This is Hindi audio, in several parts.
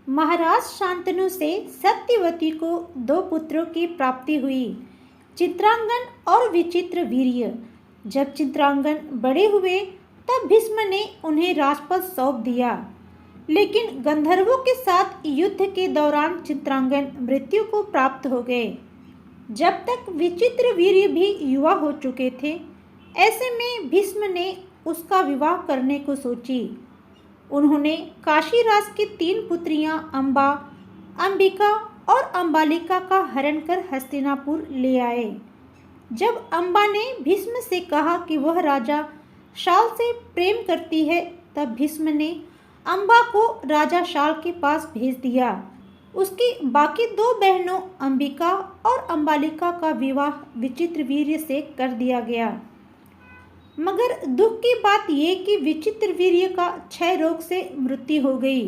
महाराज शांतनु से सत्यवती को दो पुत्रों की प्राप्ति हुई, चित्रांगन और विचित्र वीर्य। जब चित्रांगन बड़े हुए तब भीष्म ने उन्हें राजपद सौंप दिया, लेकिन गंधर्वों के साथ युद्ध के दौरान चित्रांगन मृत्यु को प्राप्त हो गए। जब तक विचित्र वीर्य भी युवा हो चुके थे, ऐसे में भीष्म ने उसका विवाह करने को सोची। उन्होंने काशीराज की 3 पुत्रियां अंबा, अंबिका और अंबालिका का हरण कर हस्तिनापुर ले आए। जब अंबा ने भीष्म से कहा कि वह राजा शाल से प्रेम करती है, तब भीष्म ने अंबा को राजा शाल के पास भेज दिया। उसकी बाकी 2 बहनों अंबिका और अंबालिका का विवाह विचित्रवीर्य से कर दिया गया। मगर दुख की बात यह कि विचित्रवीर्य का क्षय रोग से मृत्यु हो गई।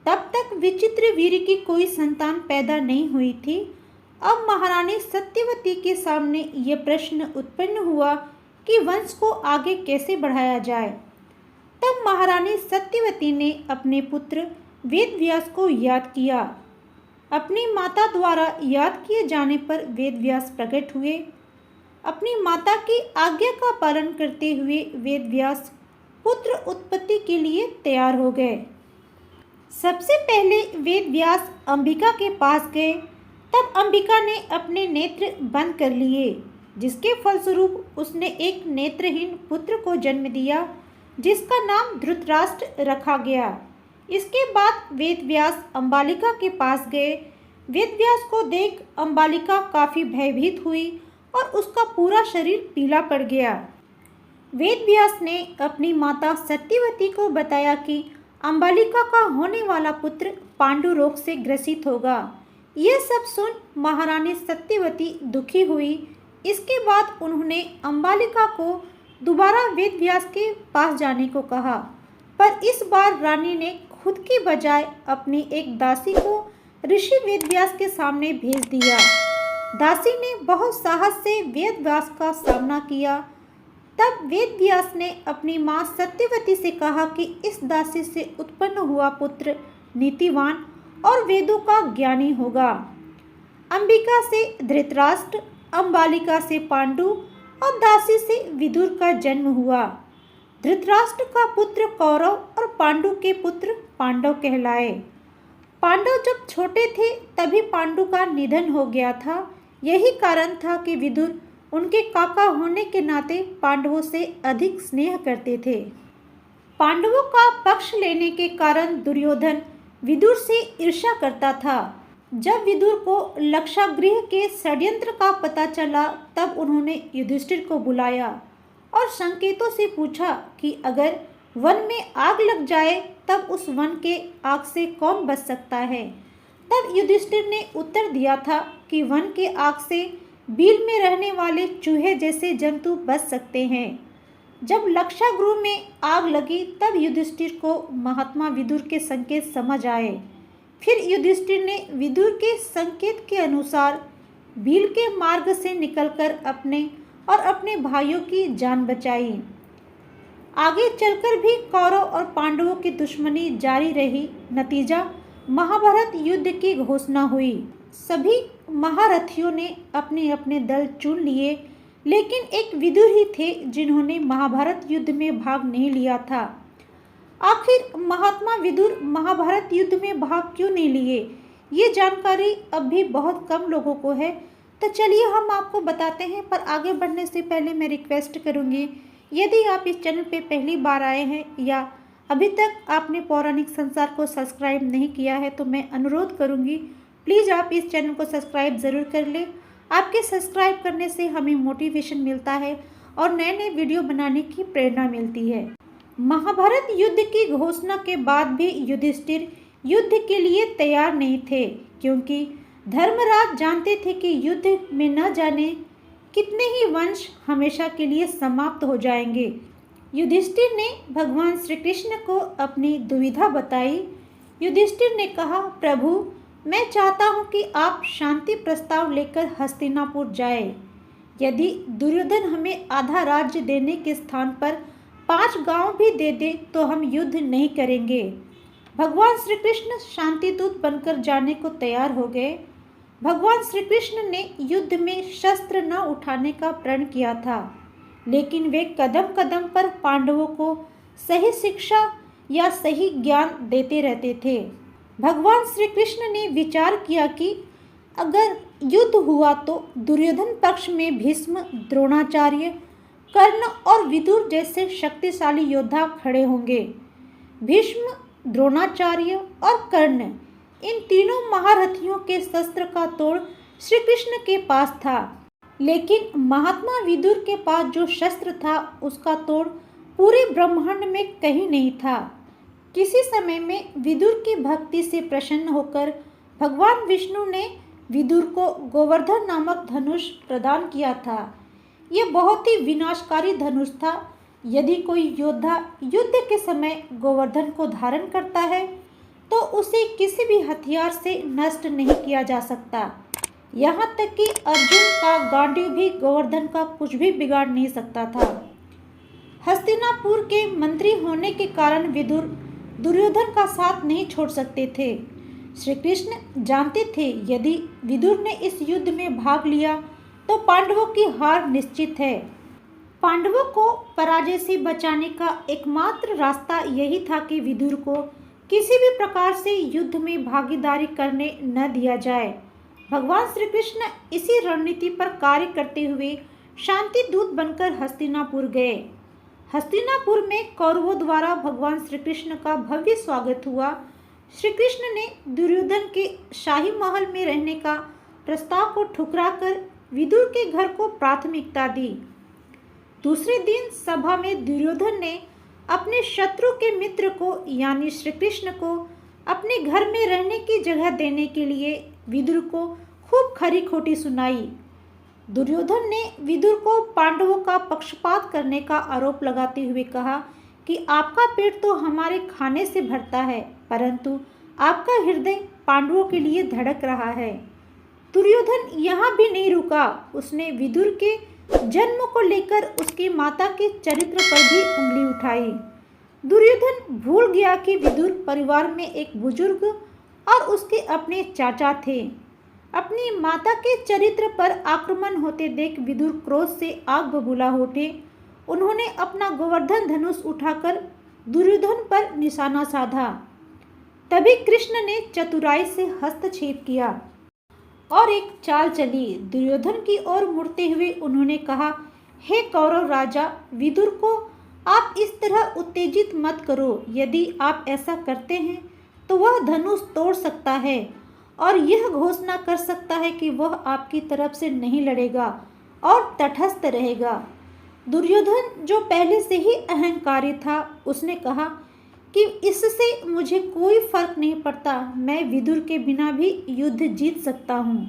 तब तक विचित्रवीर्य की कोई संतान पैदा नहीं हुई थी। अब महारानी सत्यवती के सामने यह प्रश्न उत्पन्न हुआ कि वंश को आगे कैसे बढ़ाया जाए। तब महारानी सत्यवती ने अपने पुत्र वेदव्यास को याद किया। अपनी माता द्वारा याद किए जाने पर वेदव्यास प्रकट हुए। अपनी माता की आज्ञा का पालन करते हुए वेदव्यास पुत्र उत्पत्ति के लिए तैयार हो गए। सबसे पहले वेदव्यास अंबिका के पास गए। तब अंबिका ने अपने नेत्र बंद कर लिए, जिसके फलस्वरूप उसने एक नेत्रहीन पुत्र को जन्म दिया, जिसका नाम धृतराष्ट्र रखा गया। इसके बाद वेदव्यास अंबालिका के पास गए। वेदव्यास को देख अंबालिका काफ़ी भयभीत हुई और उसका पूरा शरीर पीला पड़ गया। वेदव्यास ने अपनी माता सत्यवती को बताया कि अंबालिका का होने वाला पुत्र पांडु रोग से ग्रसित होगा। यह सब सुन महारानी सत्यवती दुखी हुई। इसके बाद उन्होंने अंबालिका को दोबारा वेदव्यास के पास जाने को कहा, पर इस बार रानी ने खुद की बजाय अपनी एक दासी को ऋषि वेदव्यास के सामने भेज दिया। दासी ने बहुत साहस से वेदव्यास का सामना किया। तब वेदव्यास ने अपनी मां सत्यवती से कहा कि इस दासी से उत्पन्न हुआ पुत्र नीतिवान और वेदों का ज्ञानी होगा। अंबिका से धृतराष्ट्र, अंबालिका से पांडु और दासी से विदुर का जन्म हुआ। धृतराष्ट्र का पुत्र कौरव और पांडु के पुत्र पांडव कहलाए। पांडव जब छोटे थे तभी पांडु का निधन हो गया था। यही कारण था कि विदुर उनके काका होने के नाते पांडवों से अधिक स्नेह करते थे। पांडवों का पक्ष लेने के कारण दुर्योधन विदुर से ईर्ष्या करता था। जब विदुर को लक्षागृह के षड्यंत्र का पता चला, तब उन्होंने युधिष्ठिर को बुलाया और संकेतों से पूछा कि अगर वन में आग लग जाए तब उस वन के आग से कौन बच सकता है। तब युधिष्ठिर ने उत्तर दिया था कि वन के आग से बिल में रहने वाले चूहे जैसे जंतु बच सकते हैं। जब लक्षागृह में आग लगी तब युधिष्ठिर को महात्मा विदुर के संकेत समझ आए। फिर युधिष्ठिर ने विदुर के संकेत के अनुसार बिल के मार्ग से निकलकर अपने और अपने भाइयों की जान बचाई। आगे चलकर भी कौरव और पांडवों की दुश्मनी जारी रही। नतीजा महाभारत युद्ध की घोषणा हुई। सभी महारथियों ने अपने अपने दल चुन लिए, लेकिन एक विदुर ही थे जिन्होंने महाभारत युद्ध में भाग नहीं लिया था। आखिर महात्मा विदुर महाभारत युद्ध में भाग क्यों नहीं लिए, ये जानकारी अब भी बहुत कम लोगों को है। तो चलिए हम आपको बताते हैं, पर आगे बढ़ने से पहले मैं रिक्वेस्ट करूँगी, यदि आप इस चैनल पे पहली बार आए हैं या अभी तक आपने पौराणिक संसार को सब्सक्राइब नहीं किया है, तो मैं अनुरोध करूँगी प्लीज़ आप इस चैनल को सब्सक्राइब ज़रूर कर लें। आपके सब्सक्राइब करने से हमें मोटिवेशन मिलता है और नए नए वीडियो बनाने की प्रेरणा मिलती है। महाभारत युद्ध की घोषणा के बाद भी युधिष्ठिर युद्ध के लिए तैयार नहीं थे, क्योंकि धर्मराज जानते थे कि युद्ध में न जाने कितने ही वंश हमेशा के लिए समाप्त हो जाएंगे। युधिष्ठिर ने भगवान श्री कृष्ण को अपनी दुविधा बताई। युधिष्ठिर ने कहा, प्रभु मैं चाहता हूँ कि आप शांति प्रस्ताव लेकर हस्तिनापुर जाए। यदि दुर्योधन हमें आधा राज्य देने के स्थान पर 5 गांव भी दे दे तो हम युद्ध नहीं करेंगे। भगवान श्री कृष्ण शांति दूत बनकर जाने को तैयार हो गए। भगवान श्री कृष्ण ने युद्ध में शस्त्र न उठाने का प्रण किया था, लेकिन वे कदम कदम पर पांडवों को सही शिक्षा या सही ज्ञान देते रहते थे। भगवान श्री कृष्ण ने विचार किया कि अगर युद्ध हुआ तो दुर्योधन पक्ष में भीष्म, द्रोणाचार्य, कर्ण और विदुर जैसे शक्तिशाली योद्धा खड़े होंगे। भीष्म, द्रोणाचार्य और कर्ण, इन तीनों महारथियों के शस्त्र का तोड़ श्री कृष्ण के पास था, लेकिन महात्मा विदुर के पास जो शस्त्र था उसका तोड़ पूरे ब्रह्मांड में कहीं नहीं था। किसी समय में विदुर की भक्ति से प्रसन्न होकर भगवान विष्णु ने विदुर को गोवर्धन नामक धनुष प्रदान किया था। यह बहुत ही विनाशकारी धनुष था। यदि कोई योद्धा युद्ध के समय गोवर्धन को धारण करता है तो उसे किसी भी हथियार से नष्ट नहीं किया जा सकता। यहाँ तक कि अर्जुन का गांडीव भी गोवर्धन का कुछ भी बिगाड़ नहीं सकता था। हस्तिनापुर के मंत्री होने के कारण विदुर दुर्योधन का साथ नहीं छोड़ सकते थे। श्री कृष्ण जानते थे यदि विदुर ने इस युद्ध में भाग लिया तो पांडवों की हार निश्चित है। पांडवों को पराजय से बचाने का एकमात्र रास्ता यही था कि विदुर को किसी भी प्रकार से युद्ध में भागीदारी करने न दिया जाए। भगवान श्री कृष्ण इसी रणनीति पर कार्य करते हुए शांति दूत बनकर हस्तिनापुर गए। हस्तिनापुर में कौरवों द्वारा भगवान श्री कृष्ण का भव्य स्वागत हुआ। श्री कृष्ण ने दुर्योधन के शाही महल में रहने का प्रस्ताव को ठुकराकर विदुर के घर को प्राथमिकता दी। दूसरे दिन सभा में दुर्योधन ने अपने शत्रु के मित्र को यानी श्री कृष्ण को अपने घर में रहने की जगह देने के लिए विदुर को खूब खरी खोटी सुनाई। दुर्योधन ने विदुर को पांडवों का पक्षपात करने का आरोप लगाते हुए कहा कि आपका पेट तो हमारे खाने से भरता है, परंतु आपका हृदय पांडवों के लिए धड़क रहा है। दुर्योधन यहाँ भी नहीं रुका। उसने विदुर के जन्म को लेकर उसकी माता के चरित्र पर भी उंगली उठाई। दुर्योधन भूल गया कि विदुर परिवार में एक बुजुर्ग और उसके अपने चाचा थे। अपनी माता के चरित्र पर आक्रमण होते देख विदुर क्रोध से आग बबूला हो उठे। उन्होंने अपना गोवर्धन धनुष उठाकर दुर्योधन पर निशाना साधा। तभी कृष्ण ने चतुराई से हस्तक्षेप किया और एक चाल चली। दुर्योधन की ओर मुड़ते हुए उन्होंने कहा, हे कौरव राजा विदुर को आप इस तरह उत्तेजित मत करो। यदि आप ऐसा करते हैं तो वह धनुष तोड़ सकता है और यह घोषणा कर सकता है कि वह आपकी तरफ से नहीं लड़ेगा और तटस्थ रहेगा। दुर्योधन जो पहले से ही अहंकारी था, उसने कहा कि इससे मुझे कोई फर्क नहीं पड़ता, मैं विदुर के बिना भी युद्ध जीत सकता हूँ।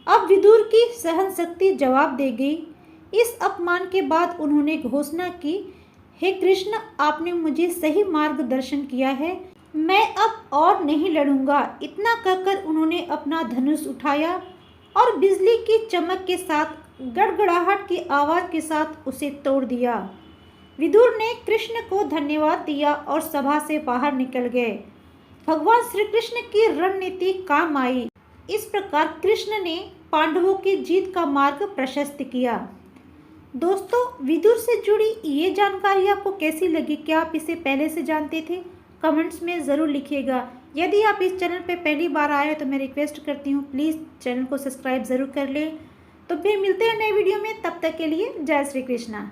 अब विदुर की सहन शक्ति जवाब दे गई। इस अपमान के बाद उन्होंने घोषणा की, हे कृष्ण आपने मुझे सही मार्गदर्शन किया है, मैं अब और नहीं लड़ूंगा। इतना कहकर उन्होंने अपना धनुष उठाया और बिजली की चमक के साथ गड़गड़ाहट की आवाज़ के साथ उसे तोड़ दिया। विदुर ने कृष्ण को धन्यवाद दिया और सभा से बाहर निकल गए। भगवान श्री कृष्ण की रणनीति काम आई। इस प्रकार कृष्ण ने पांडवों की जीत का मार्ग प्रशस्त किया। दोस्तों, विदुर से जुड़ी ये जानकारी आपको कैसी लगी? क्या आप इसे पहले से जानते थे? कमेंट्स में ज़रूर लिखिएगा। यदि आप इस चैनल पे पहली बार आए हो तो मैं रिक्वेस्ट करती हूँ प्लीज़ चैनल को सब्सक्राइब ज़रूर कर लें। तो फिर मिलते हैं नए वीडियो में, तब तक के लिए जय श्री कृष्णा।